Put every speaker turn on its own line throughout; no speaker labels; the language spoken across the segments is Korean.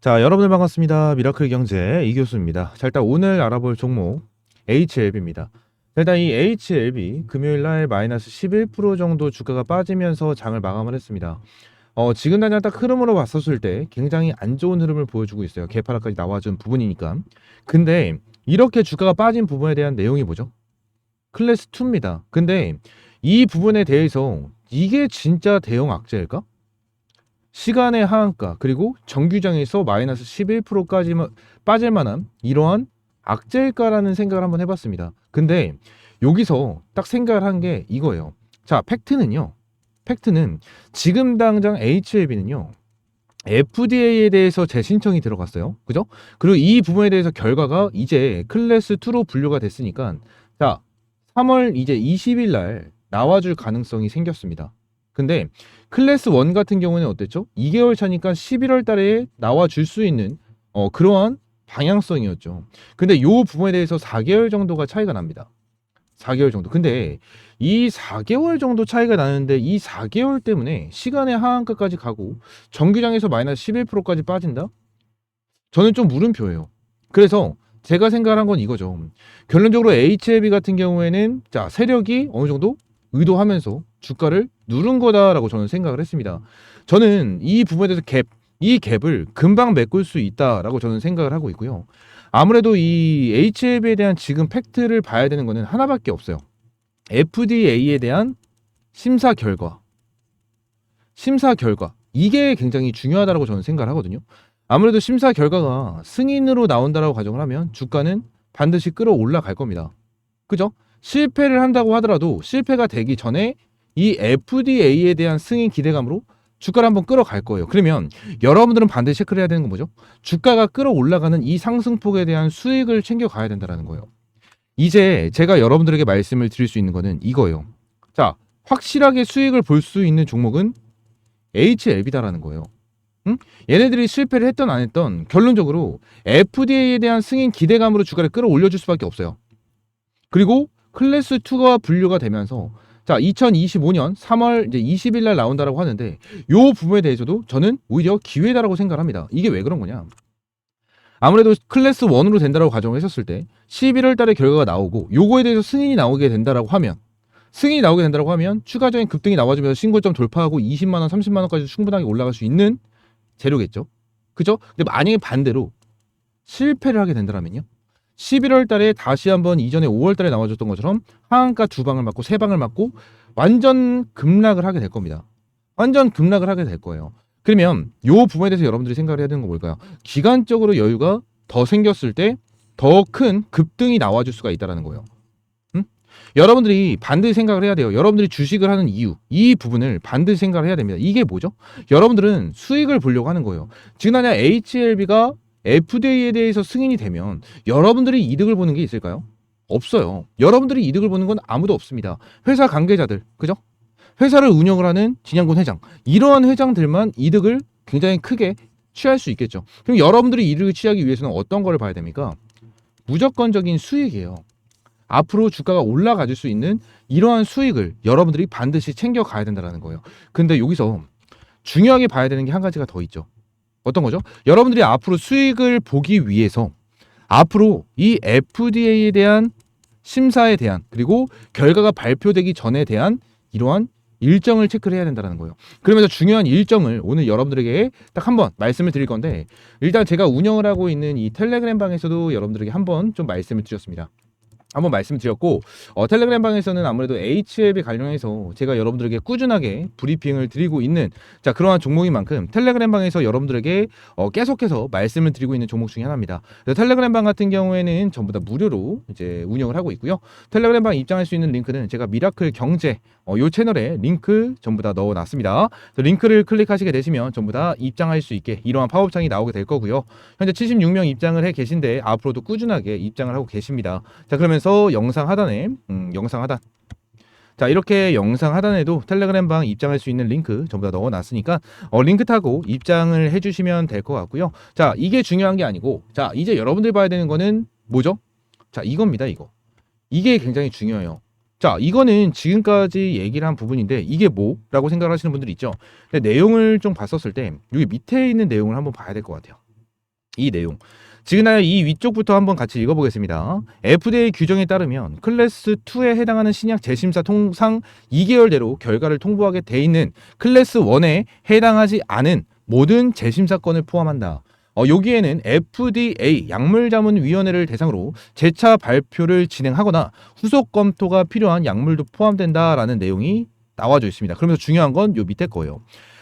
자, 여러분들 반갑습니다. 미라클 경제 이교수입니다. 자, 일단 오늘 알아볼 종목 HLB입니다. 일단 이 HLB 금요일 날 마이너스 11% 정도 주가가 빠지면서 장을 마감을 했습니다. 지금 당장 딱 흐름으로 봤었을 때 굉장히 안 좋은 흐름을 보여주고 있어요. 개파락까지 나와준 부분이니까. 근데 이렇게 주가가 빠진 부분에 대한 내용이 뭐죠? 클래스 2입니다. 근데 이 부분에 대해서 이게 진짜 대형 악재일까? 시간의 하한가 그리고 정규장에서 마이너스 11%까지 빠질 만한 이러한 악재일까라는 생각을 한번 해봤습니다. 근데 여기서 딱 생각을 한 게 이거예요. 자, 팩트는 지금 당장 HLB는요 FDA에 대해서 재신청이 들어갔어요. 그죠? 그리고 이 부분에 대해서 결과가 이제 클래스 2로 분류가 됐으니까 자 3월 이제 20일 날 나와줄 가능성이 생겼습니다. 근데 클래스 1 같은 경우는 어땠죠? 2개월 차니까 11월 달에 나와줄 수 있는 그러한 방향성이었죠. 근데 요 부분에 대해서 4개월 정도가 차이가 납니다. 4개월 정도. 근데 이 4개월 정도 차이가 나는데 이 4개월 때문에 시간의 하한가까지 가고 정규장에서 마이너스 11%까지 빠진다? 저는 좀 물음표예요. 그래서 제가 생각한 건 이거죠. 결론적으로 HLB 같은 경우에는 자 세력이 어느 정도 의도하면서 주가를 누른 거다라고 저는 생각을 했습니다. 저는 이 부분에 대해서 이 갭을 금방 메꿀 수 있다라고 저는 생각을 하고 있고요. 아무래도 이 HLB에 대한 지금 팩트를 봐야 되는 거는 하나밖에 없어요. FDA에 대한 심사 결과. 이게 굉장히 중요하다고 저는 생각을 하거든요. 아무래도 심사 결과가 승인으로 나온다라고 가정을 하면 주가는 반드시 끌어올라갈 겁니다. 그죠? 실패를 한다고 하더라도 실패가 되기 전에 이 FDA에 대한 승인 기대감으로 주가를 한번 끌어갈 거예요. 그러면 여러분들은 반드시 체크를 해야 되는 건 뭐죠? 주가가 끌어올라가는 이 상승폭에 대한 수익을 챙겨가야 된다는 거예요. 이제 제가 여러분들에게 말씀을 드릴 수 있는 거는 이거예요. 자, 확실하게 수익을 볼 수 있는 종목은 HLB다라는 거예요. 응? 얘네들이 실패를 했던 안 했던 결론적으로 FDA에 대한 승인 기대감으로 주가를 끌어올려줄 수밖에 없어요. 그리고 클래스 2가 분류가 되면서 자 2025년 3월 이제 20일 날 나온다라고 하는데 요 부분에 대해서도 저는 오히려 기회다라고 생각을 합니다. 이게 왜 그런 거냐? 아무래도 클래스 1으로 된다라고 가정을 했었을 때 11월 달에 결과가 나오고 요거에 대해서 승인이 나오게 된다라고 하면 추가적인 급등이 나와주면서 신고점 돌파하고 20만 원, 30만 원까지 충분하게 올라갈 수 있는 재료겠죠. 그죠? 근데 만약에 반대로 실패를 하게 된다면요. 11월 달에 다시 한번 이전에 5월 달에 나와줬던 것처럼 하한가 2방을 맞고 3방을 맞고 완전 급락을 하게 될 겁니다. 완전 급락을 하게 될 거예요. 그러면 요 부분에 대해서 여러분들이 생각을 해야 되는 건 뭘까요? 기간적으로 여유가 더 생겼을 때 더 큰 급등이 나와줄 수가 있다는 거예요. 여러분들이 반드시 생각을 해야 돼요. 여러분들이 주식을 하는 이유, 이 부분을 반드시 생각을 해야 됩니다. 이게 뭐죠? 여러분들은 수익을 보려고 하는 거예요. 지금 만약 HLB가 FDA에 대해서 승인이 되면 여러분들이 이득을 보는 게 있을까요? 없어요. 여러분들이 이득을 보는 건 아무도 없습니다. 회사 관계자들, 그죠? 회사를 운영을 하는 진양군 회장, 이러한 회장들만 이득을 굉장히 크게 취할 수 있겠죠. 그럼 여러분들이 이득을 취하기 위해서는 어떤 거를 봐야 됩니까? 무조건적인 수익이에요. 앞으로 주가가 올라가줄 수 있는 이러한 수익을 여러분들이 반드시 챙겨가야 된다는 거예요. 근데 여기서 중요하게 봐야 되는 게 한 가지가 더 있죠. 어떤 거죠? 여러분들이 앞으로 수익을 보기 위해서 앞으로 이 FDA에 대한 심사에 대한 그리고 결과가 발표되기 전에 대한 이러한 일정을 체크를 해야 된다는 거예요. 그러면서 중요한 일정을 오늘 여러분들에게 딱 한번 말씀을 드릴 건데 일단 제가 운영을 하고 있는 이 텔레그램 방에서도 여러분들에게 한번 좀 말씀을 드렸습니다. 한번 말씀드렸고 텔레그램 방에서는 아무래도 HLB 관련해서 제가 여러분들에게 꾸준하게 브리핑을 드리고 있는 자 그러한 종목인 만큼 텔레그램 방에서 여러분들에게 계속해서 말씀을 드리고 있는 종목 중에 하나입니다. 텔레그램 방 같은 경우에는 전부 다 무료로 이제 운영을 하고 있고요. 텔레그램 방 입장할 수 있는 링크는 제가 미라클 경제 요 채널에 링크 전부 다 넣어놨습니다. 링크를 클릭하시게 되시면 전부 다 입장할 수 있게 이러한 팝업창이 나오게 될 거고요. 현재 76명 입장을 해 계신데 앞으로도 꾸준하게 입장을 하고 계십니다. 자 그러면서 영상 하단에 영상 하단 자 이렇게 영상 하단에도 텔레그램 방 입장할 수 있는 링크 전부 다 넣어놨으니까 링크 타고 입장을 해주시면 될 것 같고요. 자 이게 중요한 게 아니고 자 이제 여러분들 봐야 되는 거는 뭐죠? 자 이겁니다. 이게 굉장히 중요해요. 자 이거는 지금까지 얘기를 한 부분인데 이게 뭐라고 생각하시는 분들이 있죠. 근데 내용을 좀 봤었을 때 여기 밑에 있는 내용을 한번 봐야 될 것 같아요. 이 내용. 지금 이 위쪽부터 한번 같이 읽어보겠습니다. FDA 규정에 따르면 클래스 2에 해당하는 신약 재심사 통상 2개월대로 결과를 통보하게 돼 있는 클래스 1에 해당하지 않은 모든 재심사건을 포함한다. 여기에는 FDA 약물자문위원회를 대상으로 재차 발표를 진행하거나 후속 검토가 필요한 약물도 포함된다라는 내용이 나와져 있습니다. 그러면서 중요한 건 요 밑에 거예요.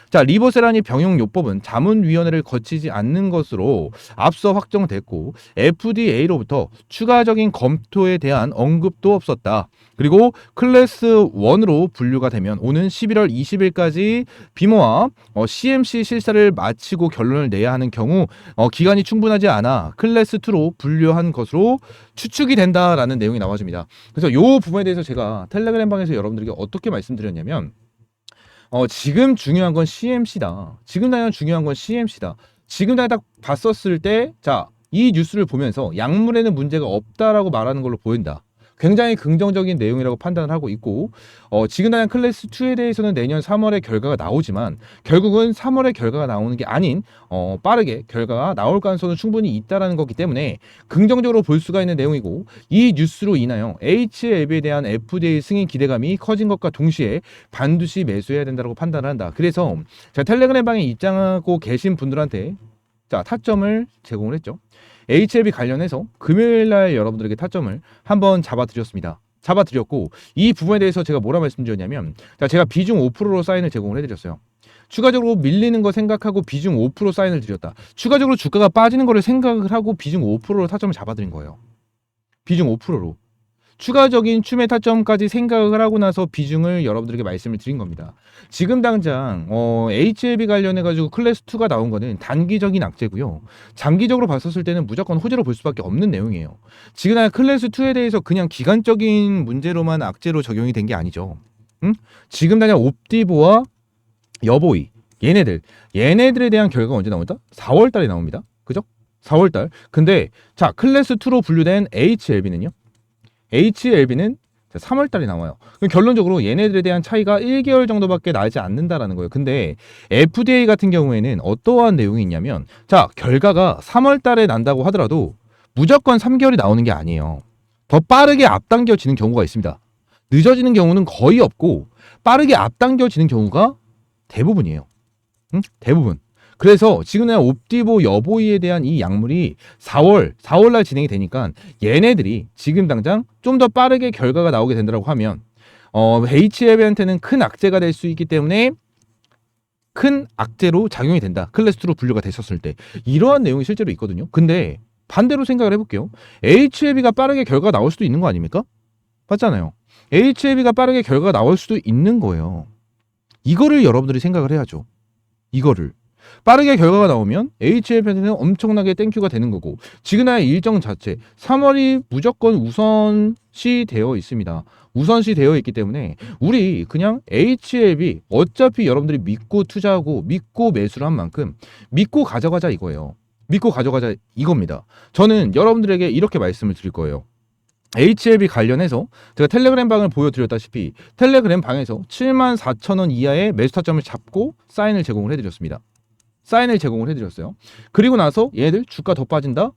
자, 리보세라니 병용요법은 자문위원회를 거치지 않는 것으로 앞서 확정됐고 FDA로부터 추가적인 검토에 대한 언급도 없었다. 그리고 클래스 1으로 분류가 되면 오는 11월 20일까지 비모와 CMC 실사를 마치고 결론을 내야 하는 경우 기간이 충분하지 않아 클래스 2로 분류한 것으로 추측이 된다라는 내용이 나와집니다. 그래서 이 부분에 대해서 제가 텔레그램 방에서 여러분들에게 어떻게 말씀드렸냐면 지금 중요한 건 CMC다. 지금 당장 중요한 건 CMC다. 지금 당장 딱 봤었을 때, 자, 이 뉴스를 보면서 약물에는 문제가 없다라고 말하는 걸로 보인다. 굉장히 긍정적인 내용이라고 판단을 하고 있고, 지금 당장 클래스 2에 대해서는 내년 3월에 결과가 나오지만, 결국은 3월에 결과가 나오는 게 아닌, 빠르게 결과가 나올 가능성은 충분히 있다라는 거기 때문에, 긍정적으로 볼 수가 있는 내용이고, 이 뉴스로 인하여 HLB에 대한 FDA 승인 기대감이 커진 것과 동시에 반드시 매수해야 된다고 판단을 한다. 그래서, 제가 텔레그램 방에 입장하고 계신 분들한테, 자, 타점을 제공을 했죠. HLB 관련해서 금요일날 여러분들에게 타점을 한번 잡아드렸습니다. 잡아드렸고 이 부분에 대해서 제가 뭐라 말씀드렸냐면 제가 비중 5%로 사인을 제공을 해드렸어요. 추가적으로 밀리는 거 생각하고 비중 5% 사인을 드렸다. 추가적으로 주가가 빠지는 거를 생각을 하고 비중 5%로 타점을 잡아드린 거예요. 비중 5%로. 추가적인 추매 타점까지 생각을 하고 나서 비중을 여러분들에게 말씀을 드린 겁니다. 지금 당장 HLB 관련해가지고 클래스 2가 나온 거는 단기적인 악재고요. 장기적으로 봤었을 때는 무조건 호재로 볼 수밖에 없는 내용이에요. 지금 클래스 2에 대해서 그냥 기간적인 문제로만 악재로 적용이 된 게 아니죠. 응? 지금 당장 옵디보와 여보이 얘네들에 대한 결과가 언제 나온다? 4월 달에 나옵니다. 그죠? 4월 달. 근데 자, 클래스 2로 분류된 HLB는요? HLB는 3월 달에 나와요. 그럼 결론적으로 얘네들에 대한 차이가 1개월 정도밖에 나지 않는다라는 거예요. 근데 FDA 같은 경우에는 어떠한 내용이 있냐면 자, 결과가 3월 달에 난다고 하더라도 무조건 3개월이 나오는 게 아니에요. 더 빠르게 앞당겨지는 경우가 있습니다. 늦어지는 경우는 거의 없고 빠르게 앞당겨지는 경우가 대부분이에요. 응? 대부분. 그래서 지금 옵디보 여보이에 대한 이 약물이 4월날 진행이 되니까 얘네들이 지금 당장 좀 더 빠르게 결과가 나오게 된다고 하면 HLB한테는 큰 악재가 될 수 있기 때문에 큰 악재로 작용이 된다. 클래스 2로 분류가 됐었을 때 이러한 내용이 실제로 있거든요. 근데 반대로 생각을 해볼게요. HLB가 빠르게 결과가 나올 수도 있는 거 아닙니까? 맞잖아요. HLB가 빠르게 결과가 나올 수도 있는 거예요. 이거를 여러분들이 생각을 해야죠. 이거를. 빠르게 결과가 나오면 HLB한테는 엄청나게 땡큐가 되는 거고 지그나의 일정 자체 3월이 무조건 우선시 되어 있습니다. 우선시 되어 있기 때문에 우리 그냥 HLB 어차피 여러분들이 믿고 투자하고 믿고 매수를 한 만큼 믿고 가져가자 이거예요. 믿고 가져가자 이겁니다. 저는 여러분들에게 이렇게 말씀을 드릴 거예요. HLB 관련해서 제가 텔레그램 방을 보여드렸다시피 텔레그램 방에서 74,000원 이하의 매수 타점을 잡고 사인을 제공을 해드렸습니다. 사인을 제공을 해드렸어요. 그리고 나서 얘들 주가 더 빠진다?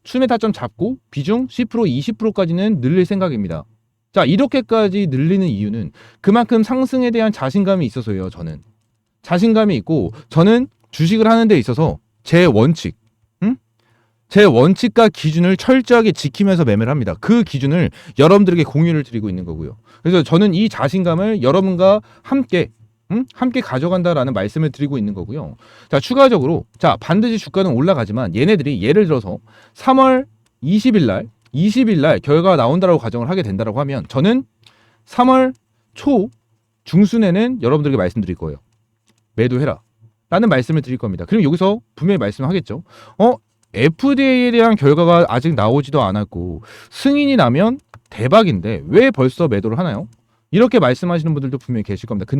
추매 타점 잡고 비중 10% 20%까지는 늘릴 생각입니다. 자, 이렇게까지 늘리는 이유는 그만큼 상승에 대한 자신감이 있어서예요. 저는 자신감이 있고 저는 주식을 하는 데 있어서 제 원칙 제 원칙과 기준을 철저하게 지키면서 매매를 합니다. 그 기준을 여러분들에게 공유를 드리고 있는 거고요. 그래서 저는 이 자신감을 여러분과 함께 가져간다라는 말씀을 드리고 있는 거고요. 자, 추가적으로 자, 반드시 주가는 올라가지만 얘네들이 예를 들어서 3월 20일 날 결과가 나온다라고 가정을 하게 된다라고 하면 저는 3월 초 중순에는 여러분들에게 말씀드릴 거예요. 매도해라. 라는 말씀을 드릴 겁니다. 그럼 여기서 분명히 말씀을 하겠죠. FDA에 대한 결과가 아직 나오지도 않았고 승인이 나면 대박인데 왜 벌써 매도를 하나요? 이렇게 말씀하시는 분들도 분명히 계실 겁니다.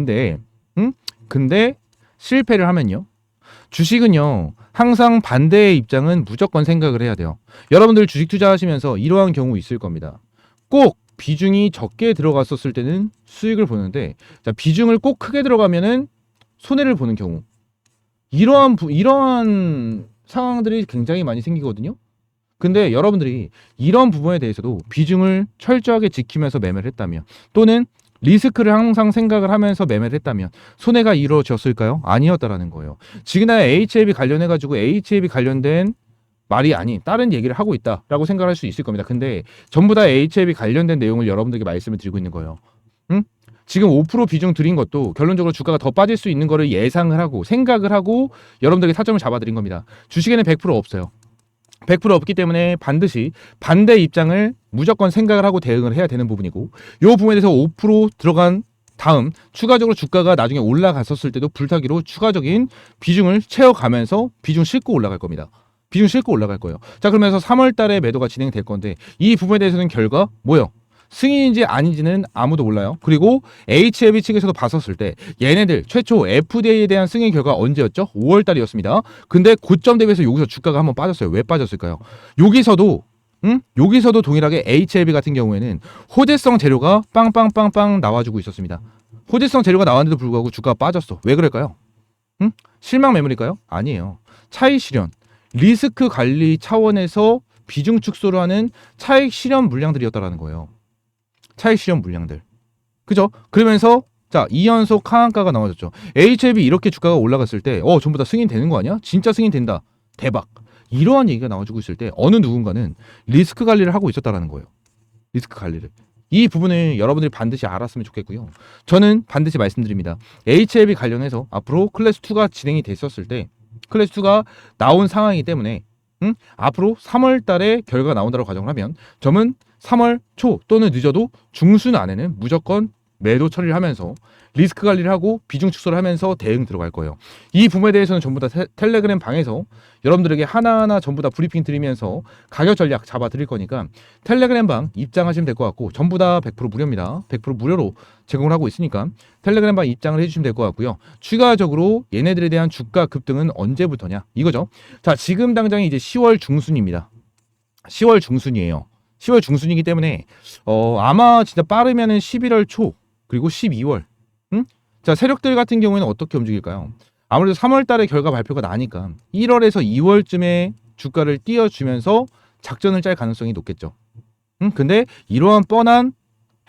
근데 실패를 하면요. 주식은요. 항상 반대의 입장은 무조건 생각을 해야 돼요. 여러분들 주식 투자하시면서 이러한 경우 있을 겁니다. 꼭 비중이 적게 들어갔었을 때는 수익을 보는데 자, 비중을 꼭 크게 들어가면은 손해를 보는 경우. 이러한 상황들이 굉장히 많이 생기거든요. 근데 여러분들이 이런 부분에 대해서도 비중을 철저하게 지키면서 매매를 했다면, 또는 리스크를 항상 생각을 하면서 매매를 했다면 손해가 이루어졌을까요? 아니었다라는 거예요. 지금이나 HLB 관련해가지고 HLB 관련된 말이 아닌 다른 얘기를 하고 있다라고 생각할 수 있을 겁니다. 근데 전부 다 HLB 관련된 내용을 여러분들에게 말씀을 드리고 있는 거예요. 응? 지금 5% 비중 드린 것도 결론적으로 주가가 더 빠질 수 있는 거를 예상을 하고 생각을 하고 여러분들에게 타점을 잡아드린 겁니다. 주식에는 100% 없어요. 100% 없기 때문에 반드시 반대 입장을 무조건 생각을 하고 대응을 해야 되는 부분이고, 이 부분에 대해서 5% 들어간 다음 추가적으로 주가가 나중에 올라갔었을 때도 불타기로 추가적인 비중을 채워가면서 비중 싣고 올라갈 겁니다. 비중 싣고 올라갈 거예요. 자, 그러면서 3월 달에 매도가 진행될 건데 이 부분에 대해서는 결과 뭐요? 승인인지 아닌지는 아무도 몰라요. 그리고 HLB 측에서도 봤었을 때 얘네들 최초 FDA에 대한 승인 결과 언제였죠? 5월 달이었습니다. 근데 고점 대비해서 여기서 주가가 한번 빠졌어요. 왜 빠졌을까요? 여기서도 동일하게 HLB 같은 경우에는 호재성 재료가 빵빵빵빵 나와주고 있었습니다. 호재성 재료가 나왔는데도 불구하고 주가가 빠졌어. 왜 그럴까요? 실망 매물일까요? 아니에요. 차익 실현, 리스크 관리 차원에서 비중 축소를 하는 차익 실현 물량들이었다라는 거예요. 차익 실현 물량들. 그죠? 그러면서 자, 2연속 하한가가 나와줬죠. HLB 이렇게 주가가 올라갔을 때 전부 다 승인되는 거 아니야? 진짜 승인된다. 대박. 이러한 얘기가 나와주고 있을 때 어느 누군가는 리스크 관리를 하고 있었다라는 거예요. 리스크 관리를. 이 부분을 여러분들이 반드시 알았으면 좋겠고요. 저는 반드시 말씀드립니다. HLB 관련해서 앞으로 클래스2가 진행이 됐었을 때 클래스2가 나온 상황이기 때문에 앞으로 3월 달에 결과가 나온다고 가정을 하면 저는 3월 초 또는 늦어도 중순 안에는 무조건 매도 처리를 하면서 리스크 관리를 하고 비중 축소를 하면서 대응 들어갈 거예요. 이 부분에 대해서는 전부 다 텔레그램 방에서 여러분들에게 하나하나 전부 다 브리핑 드리면서 가격 전략 잡아 드릴 거니까 텔레그램 방 입장하시면 될 것 같고, 전부 다 100% 무료입니다. 100% 무료로 제공을 하고 있으니까 텔레그램 방 입장을 해주시면 될 것 같고요. 추가적으로 얘네들에 대한 주가 급등은 언제부터냐 이거죠. 자, 지금 당장이 이제 10월 중순입니다. 10월 중순이에요. 10월 중순이기 때문에 아마 진짜 빠르면은 11월 초 그리고 12월. 자, 세력들 같은 경우에는 어떻게 움직일까요? 아무래도 3월 달에 결과 발표가 나니까 1월에서 2월쯤에 주가를 띄워주면서 작전을 짤 가능성이 높겠죠. 근데 이러한 뻔한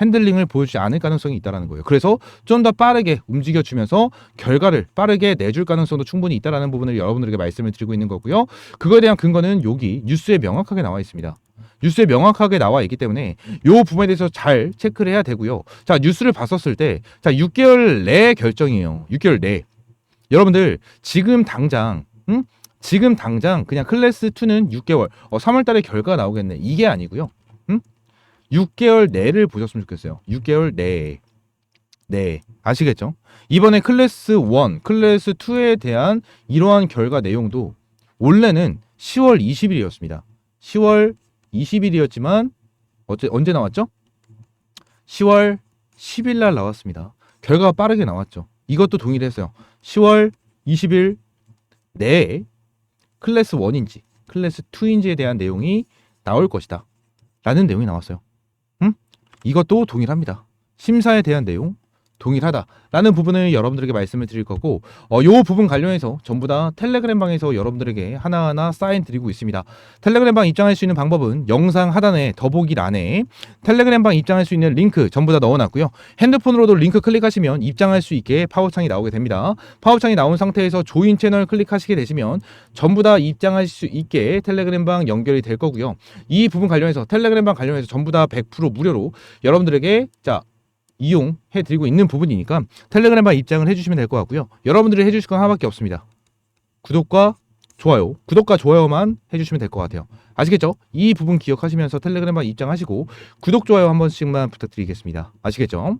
핸들링을 보여주지 않을 가능성이 있다는 거예요. 그래서 좀 더 빠르게 움직여주면서 결과를 빠르게 내줄 가능성도 충분히 있다는 부분을 여러분들에게 말씀을 드리고 있는 거고요. 그거에 대한 근거는 여기 뉴스에 명확하게 나와 있습니다. 뉴스에 명확하게 나와 있기 때문에 이 부분에 대해서 잘 체크를 해야 되고요. 자, 뉴스를 봤었을 때, 자, 6개월 내 결정이에요. 6개월 내. 여러분들 지금 당장 그냥 클래스 2는 6개월, 3월 달에 결과가 나오겠네. 이게 아니고요. 6개월 내를 보셨으면 좋겠어요. 6개월 내. 네. 아시겠죠? 이번에 클래스 1, 클래스 2에 대한 이러한 결과 내용도 원래는 10월 20일이었습니다. 10월 20일이었지만 언제 나왔죠? 10월 10일 날 나왔습니다. 결과가 빠르게 나왔죠. 이것도 동일했어요. 10월 20일 내에 클래스 1인지 클래스 2인지에 대한 내용이 나올 것이다 라는 내용이 나왔어요. 이것도 동일합니다. 심사에 대한 내용 동일하다라는 부분을 여러분들에게 말씀을 드릴 거고, 요 부분 관련해서 전부 다 텔레그램 방에서 여러분들에게 하나하나 사인 드리고 있습니다. 텔레그램 방 입장할 수 있는 방법은 영상 하단에 더보기란에 텔레그램 방 입장할 수 있는 링크 전부 다 넣어놨고요. 핸드폰으로도 링크 클릭하시면 입장할 수 있게 팝업창이 나오게 됩니다. 팝업창이 나온 상태에서 조인 채널 클릭하시게 되시면 전부 다 입장할 수 있게 텔레그램 방 연결이 될 거고요. 이 부분 관련해서 텔레그램 방 관련해서 전부 다 100% 무료로 여러분들에게 이용해 드리고 있는 부분이니까 텔레그램만 입장을 해주시면 될 것 같고요. 여러분들이 해주실 건 하나밖에 없습니다. 구독과 좋아요만 해주시면 될 것 같아요. 아시겠죠? 이 부분 기억하시면서 텔레그램만 입장하시고 구독, 좋아요 한 번씩만 부탁드리겠습니다. 아시겠죠?